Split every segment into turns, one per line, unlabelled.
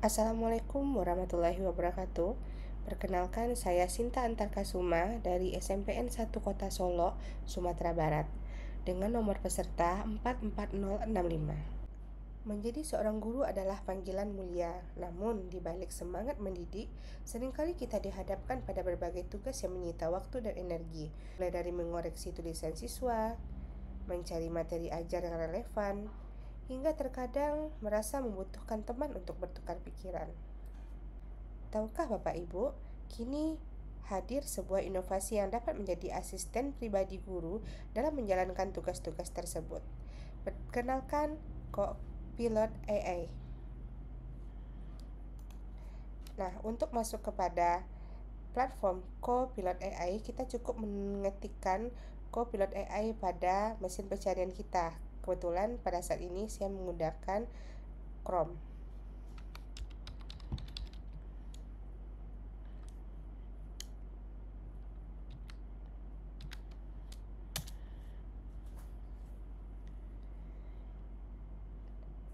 Assalamualaikum warahmatullahi wabarakatuh. Perkenalkan, saya Sinta Antarkasuma dari SMPN 1 Kota Solo, Sumatera Barat, dengan nomor peserta 44065. Menjadi seorang guru adalah panggilan mulia, namun di balik semangat mendidik, seringkali kita dihadapkan pada berbagai tugas yang menyita waktu dan energi, mulai dari mengoreksi tulisan siswa, mencari materi ajar yang relevan, hingga terkadang merasa membutuhkan teman untuk bertukar pikiran. Tahukah Bapak Ibu, kini hadir sebuah inovasi yang dapat menjadi asisten pribadi guru dalam menjalankan tugas-tugas tersebut. Perkenalkan, Copilot AI. Nah, untuk masuk kepada platform Copilot AI, kita cukup mengetikkan Copilot AI pada mesin pencarian kita. Kebetulan pada saat ini saya menggunakan Chrome.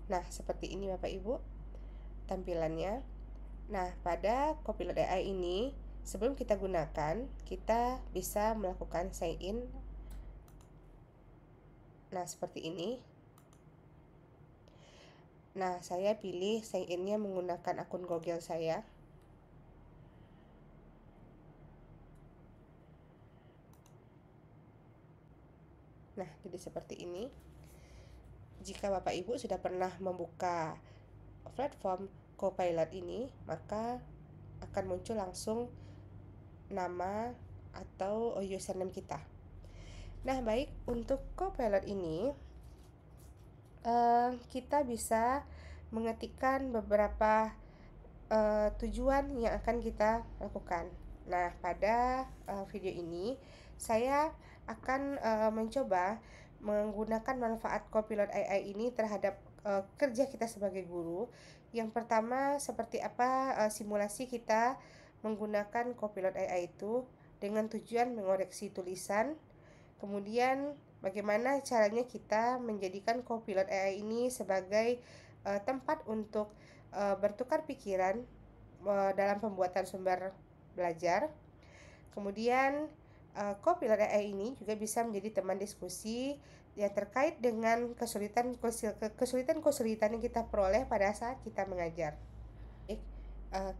Nah, seperti ini Bapak Ibu tampilannya. Nah, pada Copilot AI ini, sebelum kita gunakan, kita bisa melakukan sign in. Nah, seperti ini. Nah, saya pilih sign in-nya menggunakan akun Google saya. Nah, jadi seperti ini. Jika Bapak Ibu sudah pernah membuka platform Copilot ini, maka akan muncul langsung nama atau username kita. Nah, baik, untuk Copilot ini kita bisa mengetikkan beberapa tujuan yang akan kita lakukan. Nah, pada video ini saya akan mencoba menggunakan manfaat Copilot AI ini terhadap kerja kita sebagai guru. Yang pertama, seperti apa simulasi kita menggunakan Copilot AI itu dengan tujuan mengoreksi tulisan. Kemudian, bagaimana caranya kita menjadikan Copilot AI ini sebagai tempat untuk bertukar pikiran dalam pembuatan sumber belajar. Kemudian Copilot AI ini juga bisa menjadi teman diskusi yang terkait dengan kesulitan yang kita peroleh pada saat kita mengajar.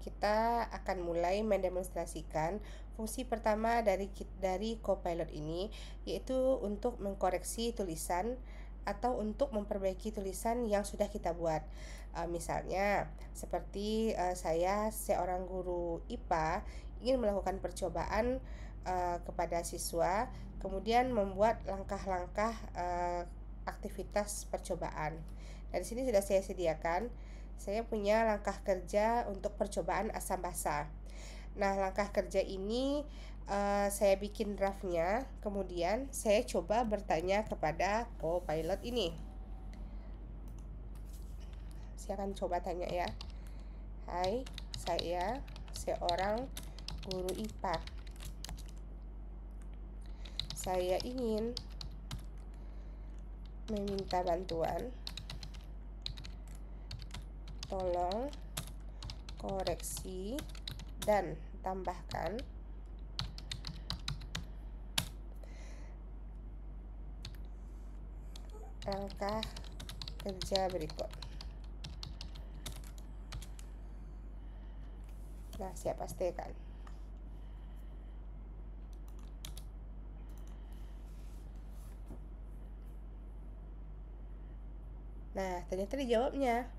Kita akan mulai mendemonstrasikan fungsi pertama dari Copilot ini, yaitu untuk mengkoreksi tulisan atau untuk memperbaiki tulisan yang sudah kita buat. Misalnya seperti saya seorang guru IPA ingin melakukan percobaan kepada siswa, kemudian membuat langkah-langkah aktivitas percobaan. Dari sini sudah saya sediakan. Saya punya langkah kerja untuk percobaan asam basa. Nah, langkah kerja ini saya bikin draftnya, kemudian saya coba bertanya kepada Copilot ini. Saya akan coba tanya ya. Hai, saya seorang guru IPA. Saya ingin meminta bantuan. Tolong koreksi dan tambahkan langkah kerja berikut. Nah, saya pastikan. Nah, ternyata dijawabnya.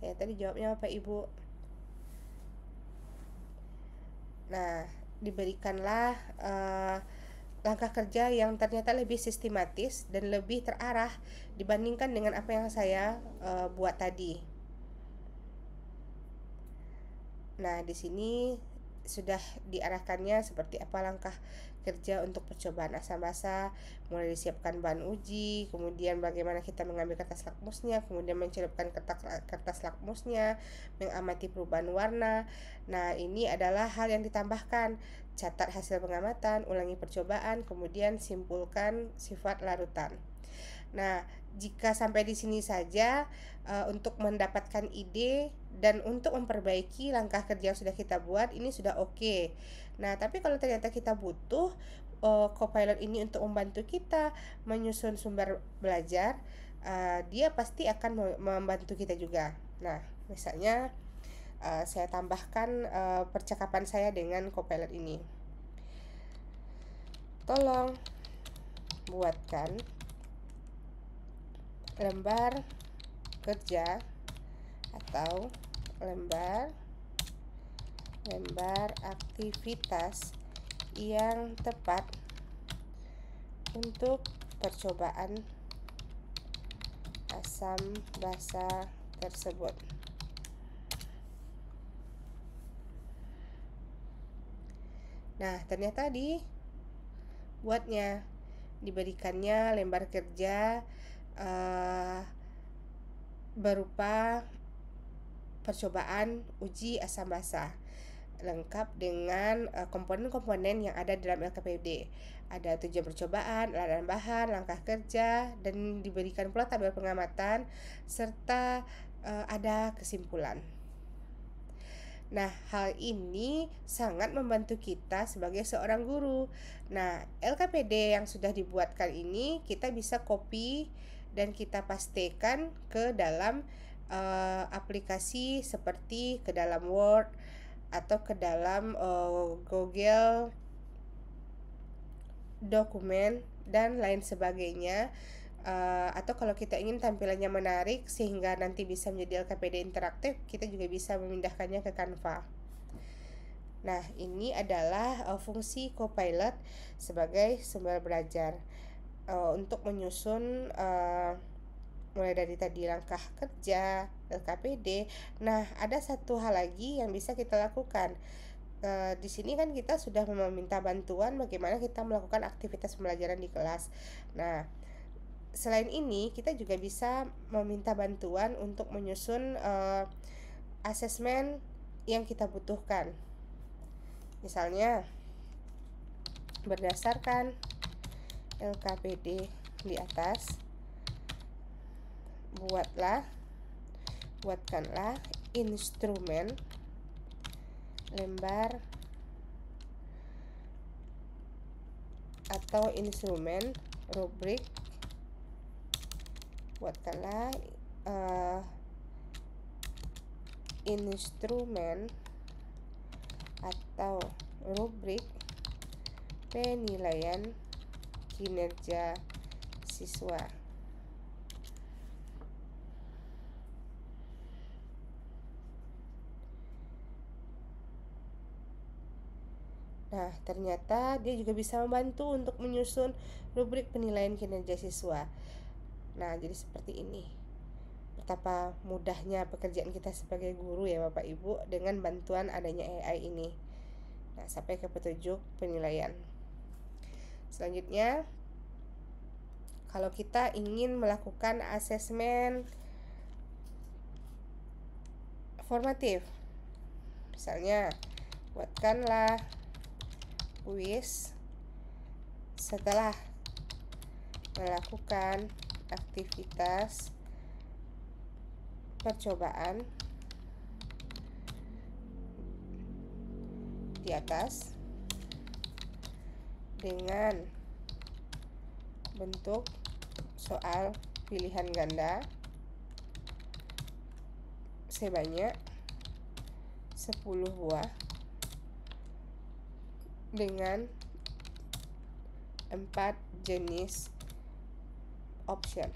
Bapak Ibu. Nah, diberikanlah langkah kerja yang ternyata lebih sistematis dan lebih terarah dibandingkan dengan apa yang saya buat tadi. Nah, di sini sudah diarahkannya seperti apa langkah kerja untuk percobaan asam basa, mulai disiapkan bahan uji, kemudian bagaimana kita mengambil kertas lakmusnya, kemudian mencelupkan kertas lakmusnya, mengamati perubahan warna. Nah, ini adalah hal yang ditambahkan. Catat hasil pengamatan, ulangi percobaan, kemudian simpulkan sifat larutan. Nah, Jika sampai di sini saja untuk mendapatkan ide dan untuk memperbaiki langkah kerja yang sudah kita buat ini sudah oke. Nah, tapi kalau ternyata kita butuh Copilot ini untuk membantu kita menyusun sumber belajar, dia pasti akan membantu kita juga. Nah, misalnya saya tambahkan percakapan saya dengan Copilot ini. Tolong buatkan lembar kerja atau lembar aktivitas yang tepat untuk percobaan asam basa tersebut. Nah, ternyata diberikannya lembar kerja berupa percobaan uji asam basa lengkap dengan komponen-komponen yang ada dalam LKPD. Ada tujuan percobaan, alat bahan, langkah kerja, dan diberikan pula tabel pengamatan serta ada kesimpulan. Nah, hal ini sangat membantu kita sebagai seorang guru. Nah, LKPD yang sudah dibuatkan ini kita bisa copy dan kita pastekan ke dalam aplikasi seperti ke dalam Word atau ke dalam Google dokumen dan lain sebagainya. Atau kalau kita ingin tampilannya menarik sehingga nanti bisa menjadi LKPD interaktif, kita juga bisa memindahkannya ke Canva. Nah, ini adalah fungsi Copilot sebagai sumber belajar untuk menyusun mulai dari tadi langkah kerja, LKPD. Nah, ada satu hal lagi yang bisa kita lakukan. Di sini kan kita sudah meminta bantuan bagaimana kita melakukan aktivitas pembelajaran di kelas. Nah, selain ini kita juga bisa meminta bantuan untuk menyusun asesmen yang kita butuhkan. Misalnya berdasarkan LKPD di atas, buatkanlah instrumen lembar atau instrumen rubrik. Buatkanlah instrumen atau rubrik penilaian kinerja siswa. Nah, ternyata dia juga bisa membantu untuk menyusun rubrik penilaian kinerja siswa. Nah, jadi seperti ini. Betapa mudahnya pekerjaan kita sebagai guru ya Bapak Ibu dengan bantuan adanya AI ini. Nah, sampai ke petunjuk penilaian. Selanjutnya, kalau kita ingin melakukan asesmen formatif, misalnya buatkanlah kuis setelah melakukan aktivitas percobaan di atas dengan bentuk soal pilihan ganda sebanyak 10 buah dengan 4 jenis option.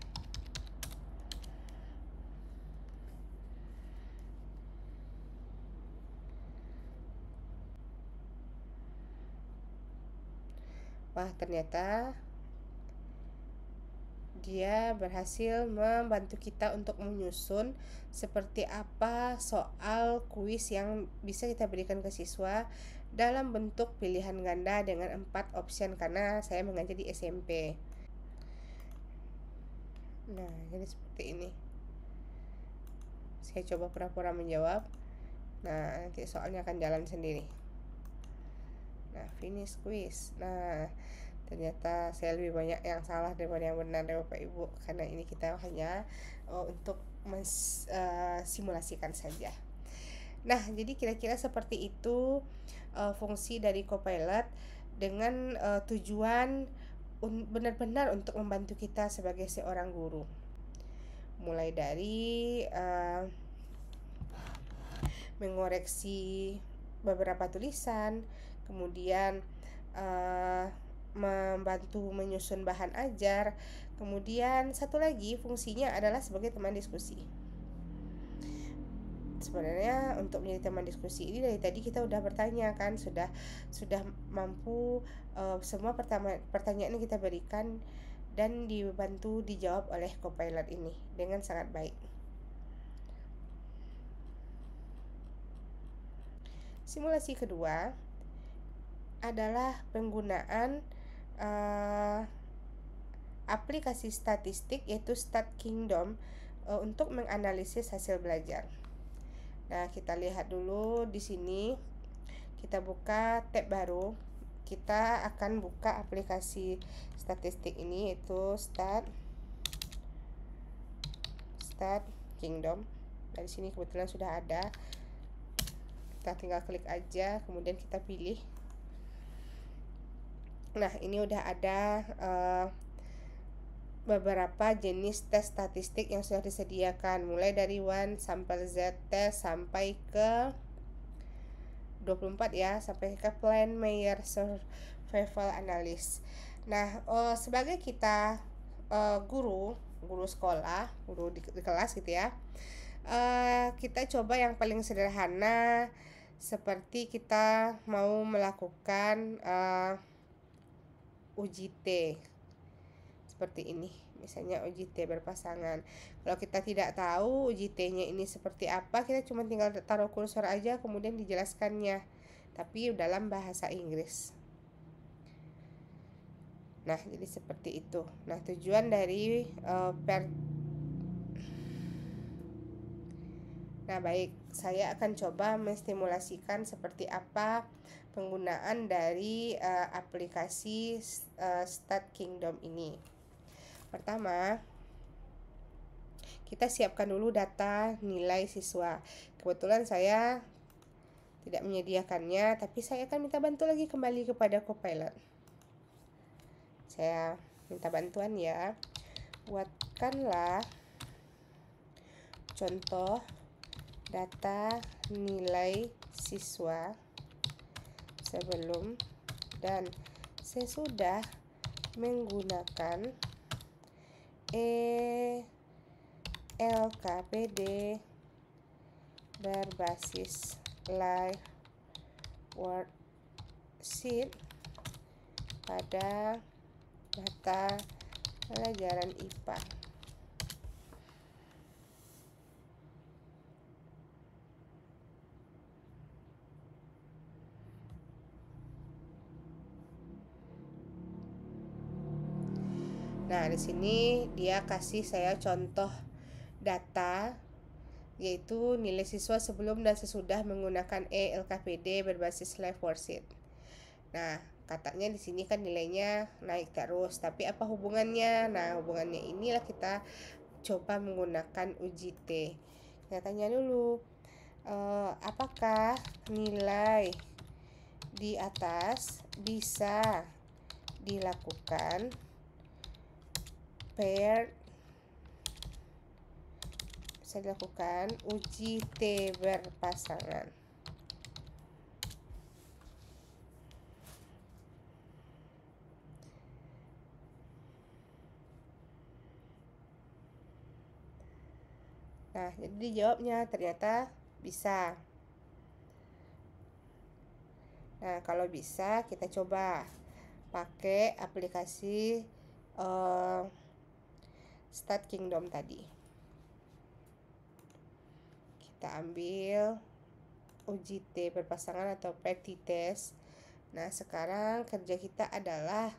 Wah, ternyata dia berhasil membantu kita untuk menyusun seperti apa soal kuis yang bisa kita berikan ke siswa dalam bentuk pilihan ganda dengan 4 option karena saya mengajar di SMP. Nah, jadi seperti ini. Saya coba pura-pura menjawab. Nah, nanti soalnya akan jalan sendiri. Nah, finish quiz. Nah, Ternyata saya lebih banyak yang salah daripada yang benar ya Bapak Ibu, karena ini kita hanya untuk simulasikan saja. Nah, jadi kira-kira seperti itu fungsi dari Copilot dengan tujuan benar-benar untuk membantu kita sebagai seorang guru. Mulai dari mengoreksi beberapa tulisan, kemudian membantu menyusun bahan ajar, kemudian satu lagi fungsinya adalah sebagai teman diskusi. Sebenarnya untuk menjadi teman diskusi ini dari tadi kita udah bertanya kan, sudah mampu semua pertanyaan yang kita berikan dan dibantu dijawab oleh Copilot ini dengan sangat baik. Simulasi kedua adalah penggunaan aplikasi statistik yaitu StatKingdom untuk menganalisis hasil belajar. Nah, kita lihat dulu di sini. Kita buka tab baru. Kita akan buka aplikasi statistik ini yaitu StatKingdom. Dari sini kebetulan sudah ada. Kita tinggal klik aja, kemudian kita pilih. Nah, ini udah ada beberapa jenis tes statistik yang sudah disediakan, mulai dari 1 sampai Z test sampai ke 24 ya, sampai ke Plan Meyer Survival Analysis. Nah, sebagai kita guru sekolah, guru di kelas gitu ya, kita coba yang paling sederhana, seperti kita mau melakukan uji T seperti ini, misalnya uji T berpasangan. Kalau kita tidak tahu uji T-nya ini seperti apa, kita cuma tinggal taruh kursor aja kemudian dijelaskannya, tapi dalam bahasa Inggris. Nah, jadi seperti itu. Nah, tujuan dari Nah, baik, saya akan coba menstimulasikan seperti apa penggunaan dari aplikasi StatKingdom ini. Pertama, kita siapkan dulu data nilai siswa. Kebetulan saya tidak menyediakannya, tapi saya akan minta bantu lagi kembali kepada Copilot. Saya minta bantuan ya. Buatkanlah contoh data nilai siswa sebelum dan sesudah menggunakan LKPD berbasis live worksheet pada mata pelajaran IPA. Nah, di sini dia kasih saya contoh data yaitu nilai siswa sebelum dan sesudah menggunakan LKPD berbasis live worksheet. Nah, katanya di sini kan nilainya naik terus, tapi apa hubungannya? Nah, hubungannya inilah kita coba menggunakan uji T. Kita tanya dulu, apakah nilai di atas bisa dilakukan uji T berpasangan. Nah, jadi dijawabnya ternyata bisa. Nah, kalau bisa kita coba pakai aplikasi StatKingdom tadi. Kita ambil uji T berpasangan atau pretty-test. Nah, sekarang kerja kita adalah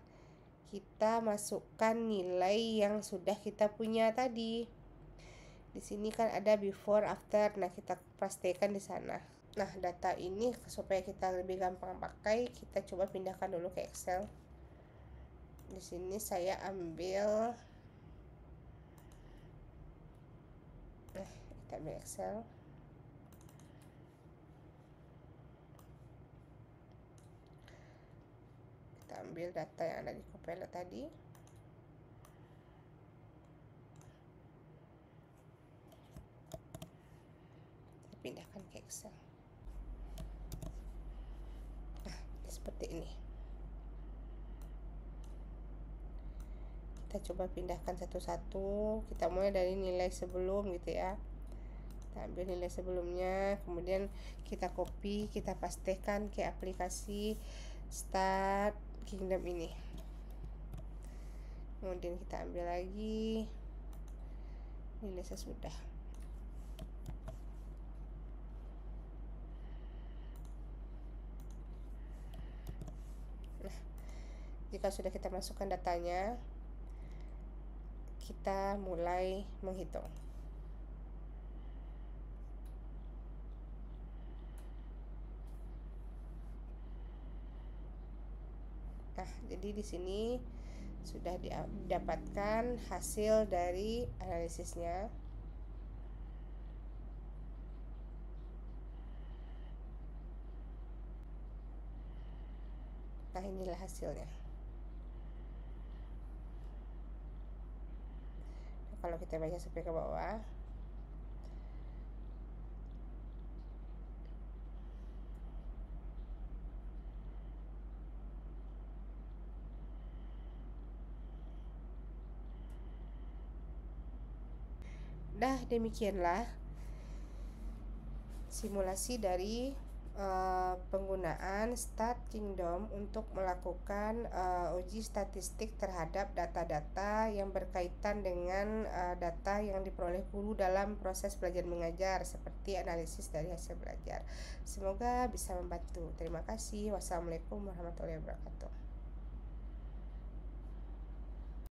kita masukkan nilai yang sudah kita punya tadi. Di sini kan ada before after. Nah, kita pastikan di sana. Nah, data ini supaya kita lebih gampang pakai, kita coba pindahkan dulu ke Excel. Di sini saya ambil, kita ambil Excel. Kita ambil data yang ada di Copilot tadi. Kita pindahkan ke Excel. Seperti ini. Kita coba pindahkan satu-satu. Kita mulai dari nilai sebelum gitu ya. Kita ambil nilai sebelumnya, kemudian kita copy, kita pastekan ke aplikasi Start Kingdom ini. Kemudian kita ambil lagi nilai sesudah. Nah, jika sudah kita masukkan datanya, kita mulai menghitung. Nah, jadi di sini sudah didapatkan hasil dari analisisnya. Nah, inilah hasilnya. Nah, kalau kita baca sampai ke bawah, demikianlah simulasi dari penggunaan Start Kingdom untuk melakukan uji statistik terhadap data-data yang berkaitan dengan data yang diperoleh guru dalam proses belajar mengajar, seperti analisis dari hasil belajar. Semoga bisa membantu. Terima kasih. Wassalamualaikum warahmatullahi wabarakatuh.